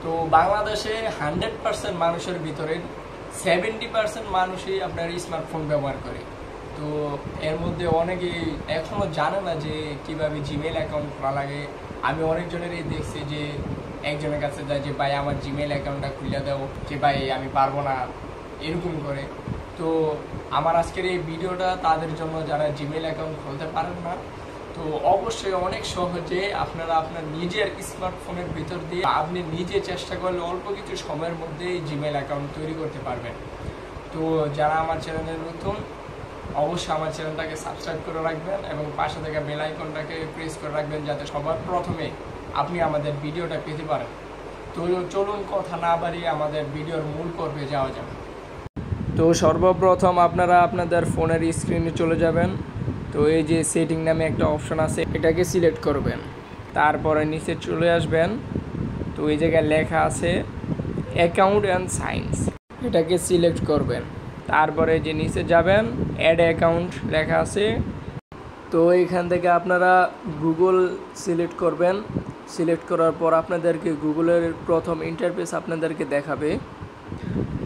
তো বাংলাদেশে 100% মানুষের ভিতরে 70% মানুষই আপনার স্মার্টফোন ব্যবহার করে। তো এর মধ্যে অনেকেই এখনো জানে না যে কিভাবে জিমেইল অ্যাকাউন্ট খোলা লাগে। আমি অনেকজনেরই দেখছি যে একজনের কাছে যায় যে ভাই আমার জিমেইল অ্যাকাউন্টটা খুলে দাও, যে ভাই আমি পারবো না, এরকম করে। তো আমার আজকের এই ভিডিওটা তাদের জন্য যারা জিমেইল অ্যাকাউন্ট খুলতে পারেন না। তো অবশ্যই অনেক সহজে আপনারা আপনার নিজের স্মার্টফোনের ভিতর দিয়ে আপনি নিজে চেষ্টা করলে অল্প কিছু সময়ের মধ্যেই জিমেইল অ্যাকাউন্ট তৈরি করতে পারবেন। তো যারা আমার চ্যানেলে নতুন, অবশ্যই আমার চ্যানেলটাকে সাবস্ক্রাইব করে রাখবেন এবং পাশে থাকা বেল আইকনটাকে প্রেস করে রাখবেন যাতে সবার প্রথমে আপনি আমাদের ভিডিওটা পেতে পারেন। তো চলুন কথা না বাড়িয়ে আমাদের ভিডিওর মূল পর্বে যাওয়া যাবে। তো সর্বপ্রথম আপনারা আপনাদের ফোনের স্ক্রিনে চলে যাবেন। তো এই যে সেটিং নামে একটা অপশন আছে, এটাকে সিলেক্ট করবেন। তারপরে নিচে চলে আসবেন। তো এই জায়গায় লেখা আছে অ্যাকাউন্ট অ্যান্ড সাইন্স, এটাকে সিলেক্ট করবেন। তারপরে যে নিচে যাবেন, অ্যাড অ্যাকাউন্ট লেখা আছে। তো এইখান থেকে আপনারা গুগল সিলেক্ট করবেন। সিলেক্ট করার পর আপনাদেরকে গুগলের প্রথম ইন্টারফেস আপনাদেরকে দেখাবে।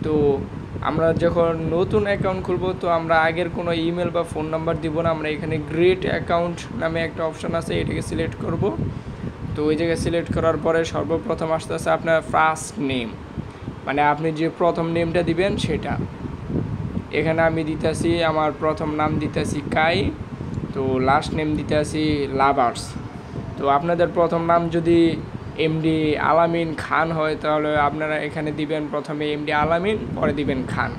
তো আমরা যখন নতুন অ্যাকাউন্ট খুলব, তো আমরা আগের কোনো ইমেল বা ফোন নাম্বার দিব না, আমরা এখানে ক্রিয়েট অ্যাকাউন্ট নামে একটা অপশন আছে, এটাকে সিলেক্ট করব। তো ওই জায়গায় সিলেক্ট করার পরে সর্বপ্রথম আসতে আছে আপনার ফার্স্ট নেম, মানে আপনি যে প্রথম নেমটা দিবেন সেটা। এখানে আমি দিতেছি আমার প্রথম নাম দিতেছি কাই, তো লাস্ট নেম দিতেছি লাভার্স। তো আপনাদের প্রথম নাম যদি এমডি আলামিন খান হয়, তাহলে আপনারা এখানে দিবেন প্রথমে এমডি আলামিন, পরে দিবেন খান,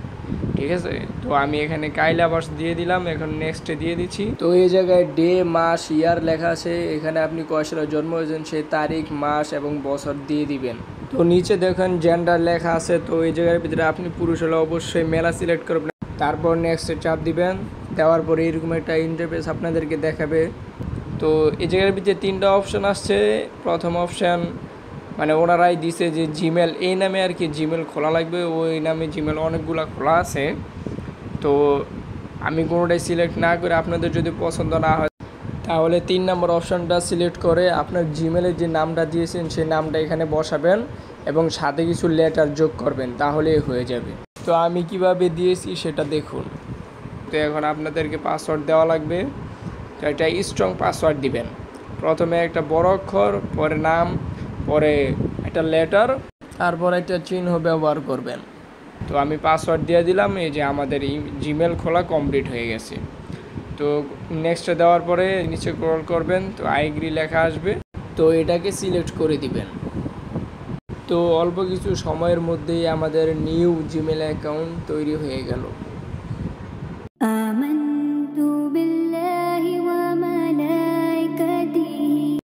ঠিক আছে। তো আমি এখানে কাই লাভার্স দিয়ে দিলাম, এখন নেক্সটে দিয়ে দিচ্ছি। তো এই জায়গায় ডে, মাস, ইয়ার লেখা আছে, এখানে আপনি কয় সালে জন্ম হয়েছেন সেই তারিখ, মাস এবং বছর দিয়ে দিবেন। তো নিচে দেখেন জেন্ডার লেখা আছে, তো এই জায়গার ভিতরে আপনি পুরুষ হলে অবশ্যই মেলা সিলেক্ট করবেন। তারপর নেক্সটে চাপ দিবেন। দেওয়ার পরে এরকম একটা ইন্টারফেস আপনাদেরকে দেখাবে। তো এই জায়গার ভিতরে তিনটা অপশন আসছে। প্রথম অপশান মানে ওনারাই দিছে যে জিমেল, এই নামে আর কি জিমেল খোলা লাগবে, ওই নামে জিমেল অনেকগুলো খোলা আছে। তো আমি কোনোটাই সিলেক্ট না করে, আপনাদের যদি পছন্দ না হয় তাহলে 3 নম্বর অপশানটা সিলেক্ট করে আপনার জিমেলের যে নামটা দিয়েছেন সেই নামটা এখানে বসাবেন এবং সাথে কিছু লেটার যোগ করবেন, তাহলেই হয়ে যাবে। তো আমি কিভাবে দিয়েছি সেটা দেখুন। তো এখন আপনাদেরকে পাসওয়ার্ড দেওয়া লাগবে। তো একটা স্ট্রং পাসওয়ার্ড দিবেন। প্রথমে একটা বড় অক্ষর, পরে নাম, পরে একটা লেটার, তারপর একটা চিহ্ন ব্যবহার করবেন। তো আমি পাসওয়ার্ড দিয়ে দিলাম। এই যে আমাদের জিমেল খোলা কমপ্লিট হয়ে গেছে। তো নেক্সটে দেওয়ার পরে নিচে স্ক্রল করবেন, তো আই এগ্রি লেখা আসবে, তো এটাকে সিলেক্ট করে দিবেন। তো অল্প কিছু সময়ের মধ্যেই আমাদের নিউ জিমেল অ্যাকাউন্ট তৈরি হয়ে গেল।